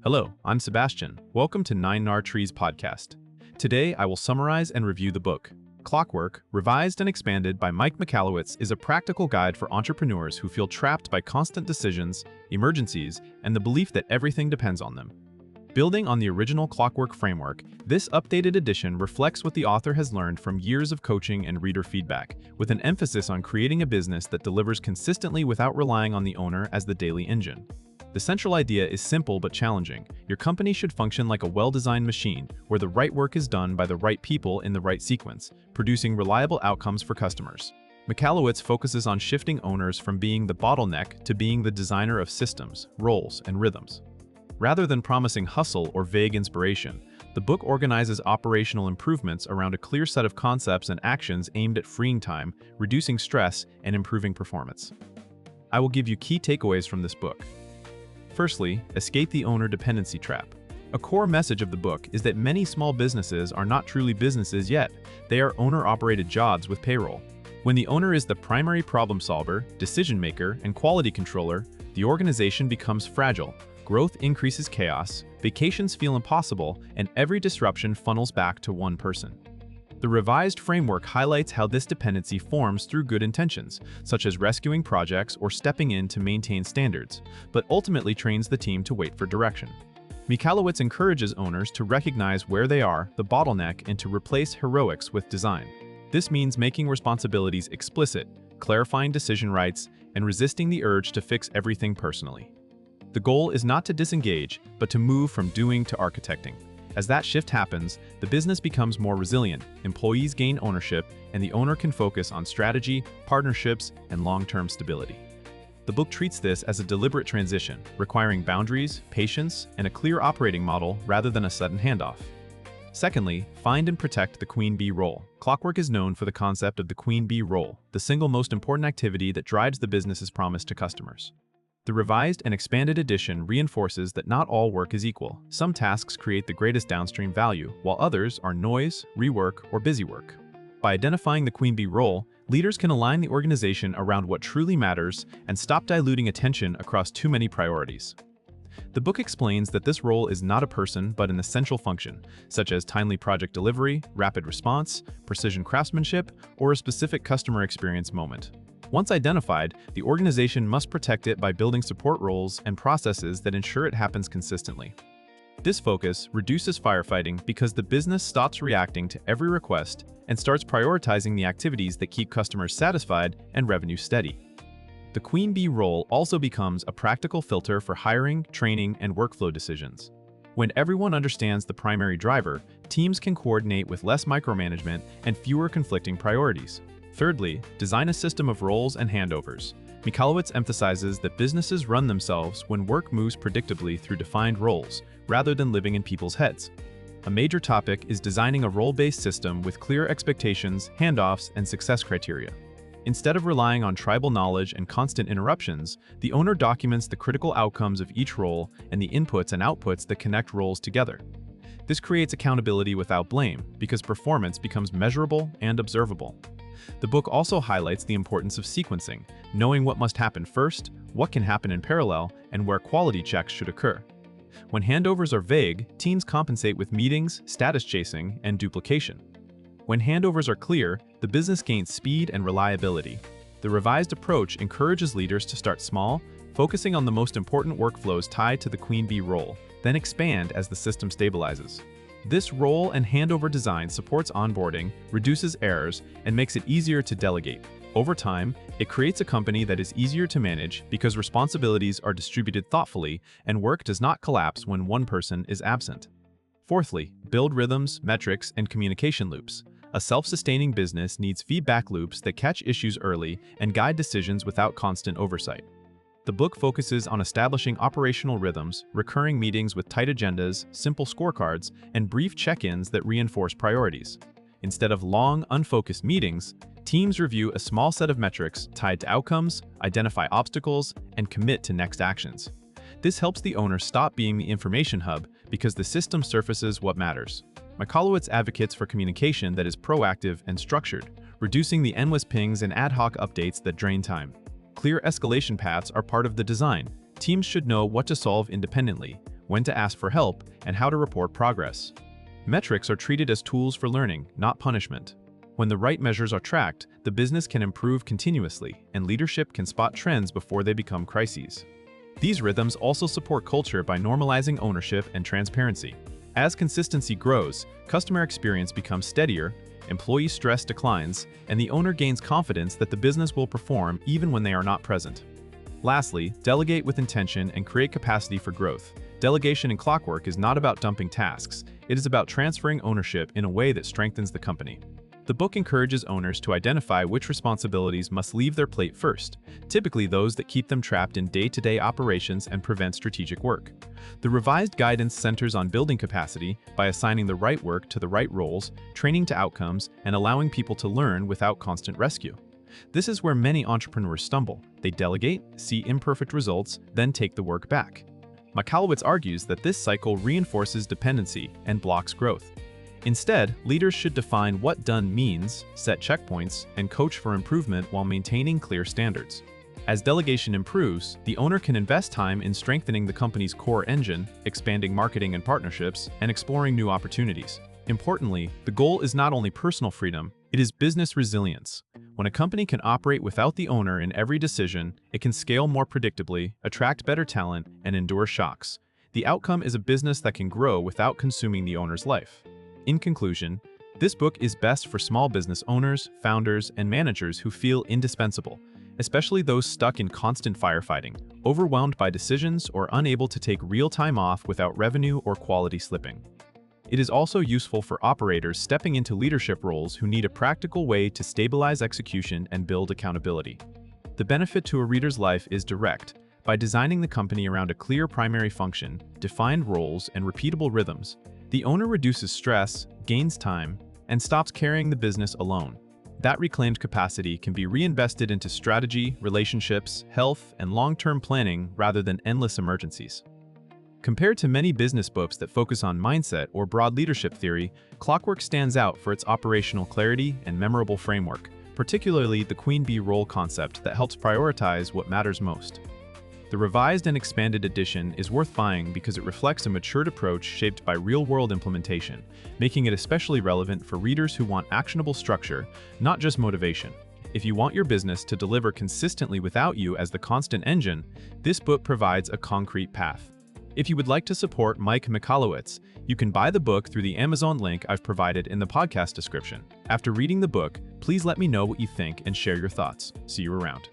Hello, I'm Sebastian. Welcome to 9 Trees podcast. Today, I will summarize and review the book. Clockwork, revised and expanded by Michalowicz, is a practical guide for entrepreneurs who feel trapped by constant decisions, emergencies, and the belief that everything depends on them. Building on the original Clockwork framework, this updated edition reflects what the author has learned from years of coaching and reader feedback, with an emphasis on creating a business that delivers consistently without relying on the owner as the daily engine. The central idea is simple but challenging. Your company should function like a well-designed machine, where the right work is done by the right people in the right sequence, producing reliable outcomes for customers. Michalowicz focuses on shifting owners from being the bottleneck to being the designer of systems, roles, and rhythms. Rather than promising hustle or vague inspiration, the book organizes operational improvements around a clear set of concepts and actions aimed at freeing time, reducing stress, and improving performance. I will give you key takeaways from this book. Firstly, escape the owner dependency trap. A core message of the book is that many small businesses are not truly businesses yet. They are owner-operated jobs with payroll. When the owner is the primary problem solver, decision maker, and quality controller, the organization becomes fragile. Growth increases chaos, vacations feel impossible, and every disruption funnels back to one person. The revised framework highlights how this dependency forms through good intentions, such as rescuing projects or stepping in to maintain standards, but ultimately trains the team to wait for direction. Michalowicz encourages owners to recognize where they are, the bottleneck, and to replace heroics with design. This means making responsibilities explicit, clarifying decision rights, and resisting the urge to fix everything personally. The goal is not to disengage, but to move from doing to architecting. As that shift happens, the business becomes more resilient, employees gain ownership, and the owner can focus on strategy, partnerships, and long-term stability. The book treats this as a deliberate transition, requiring boundaries, patience, and a clear operating model rather than a sudden handoff. Secondly, find and protect the queen bee role. Clockwork is known for the concept of the queen bee role, the single most important activity that drives the business's promise to customers. The revised and expanded edition reinforces that not all work is equal. Some tasks create the greatest downstream value, while others are noise, rework, or busy work. By identifying the queen bee role, leaders can align the organization around what truly matters and stop diluting attention across too many priorities. The book explains that this role is not a person but an essential function, such as timely project delivery, rapid response, precision craftsmanship, or a specific customer experience moment. Once identified, the organization must protect it by building support roles and processes that ensure it happens consistently. This focus reduces firefighting because the business stops reacting to every request and starts prioritizing the activities that keep customers satisfied and revenue steady. The queen bee role also becomes a practical filter for hiring, training, and workflow decisions. When everyone understands the primary driver, teams can coordinate with less micromanagement and fewer conflicting priorities. Thirdly, design a system of roles and handovers. Michalowicz emphasizes that businesses run themselves when work moves predictably through defined roles, rather than living in people's heads. A major topic is designing a role-based system with clear expectations, handoffs, and success criteria. Instead of relying on tribal knowledge and constant interruptions, the owner documents the critical outcomes of each role and the inputs and outputs that connect roles together. This creates accountability without blame, because performance becomes measurable and observable. The book also highlights the importance of sequencing, knowing what must happen first, what can happen in parallel, and where quality checks should occur. When handovers are vague, teams compensate with meetings, status chasing, and duplication. When handovers are clear, the business gains speed and reliability. The revised approach encourages leaders to start small, focusing on the most important workflows tied to the queen bee role, then expand as the system stabilizes. This role and handover design supports onboarding, reduces errors, and makes it easier to delegate. Over time, it creates a company that is easier to manage because responsibilities are distributed thoughtfully and work does not collapse when one person is absent. Fourthly, build rhythms, metrics, and communication loops. A self-sustaining business needs feedback loops that catch issues early and guide decisions without constant oversight. The book focuses on establishing operational rhythms, recurring meetings with tight agendas, simple scorecards, and brief check-ins that reinforce priorities. Instead of long, unfocused meetings, teams review a small set of metrics tied to outcomes, identify obstacles, and commit to next actions. This helps the owner stop being the information hub because the system surfaces what matters. Michalowicz advocates for communication that is proactive and structured, reducing the endless pings and ad hoc updates that drain time. Clear escalation paths are part of the design. Teams should know what to solve independently, when to ask for help, and how to report progress. Metrics are treated as tools for learning, not punishment. When the right measures are tracked, the business can improve continuously, and leadership can spot trends before they become crises. These rhythms also support culture by normalizing ownership and transparency. As consistency grows, customer experience becomes steadier, employee stress declines, and the owner gains confidence that the business will perform even when they are not present. Lastly, delegate with intention and create capacity for growth. Delegation in Clockwork is not about dumping tasks, it is about transferring ownership in a way that strengthens the company. The book encourages owners to identify which responsibilities must leave their plate first, typically those that keep them trapped in day-to-day operations and prevent strategic work. The revised guidance centers on building capacity by assigning the right work to the right roles, training to outcomes, and allowing people to learn without constant rescue. This is where many entrepreneurs stumble. They delegate, see imperfect results, then take the work back. Michalowicz argues that this cycle reinforces dependency and blocks growth. Instead, leaders should define what done means, set checkpoints, and coach for improvement while maintaining clear standards. As delegation improves, the owner can invest time in strengthening the company's core engine, expanding marketing and partnerships, and exploring new opportunities. Importantly, the goal is not only personal freedom, it is business resilience. When a company can operate without the owner in every decision, it can scale more predictably, attract better talent, and endure shocks. The outcome is a business that can grow without consuming the owner's life. In conclusion, this book is best for small business owners, founders, and managers who feel indispensable, especially those stuck in constant firefighting, overwhelmed by decisions, or unable to take real time off without revenue or quality slipping. It is also useful for operators stepping into leadership roles who need a practical way to stabilize execution and build accountability. The benefit to a reader's life is direct. By designing the company around a clear primary function, defined roles, and repeatable rhythms, the owner reduces stress, gains time, and stops carrying the business alone. That reclaimed capacity can be reinvested into strategy, relationships, health, and long-term planning rather than endless emergencies. Compared to many business books that focus on mindset or broad leadership theory, Clockwork stands out for its operational clarity and memorable framework, particularly the Queen Bee role concept that helps prioritize what matters most. The revised and expanded edition is worth buying because it reflects a matured approach shaped by real-world implementation, making it especially relevant for readers who want actionable structure, not just motivation. If you want your business to deliver consistently without you as the constant engine, this book provides a concrete path. If you would like to support Mike Michalowicz, you can buy the book through the Amazon link I've provided in the podcast description. After reading the book, please let me know what you think and share your thoughts. See you around.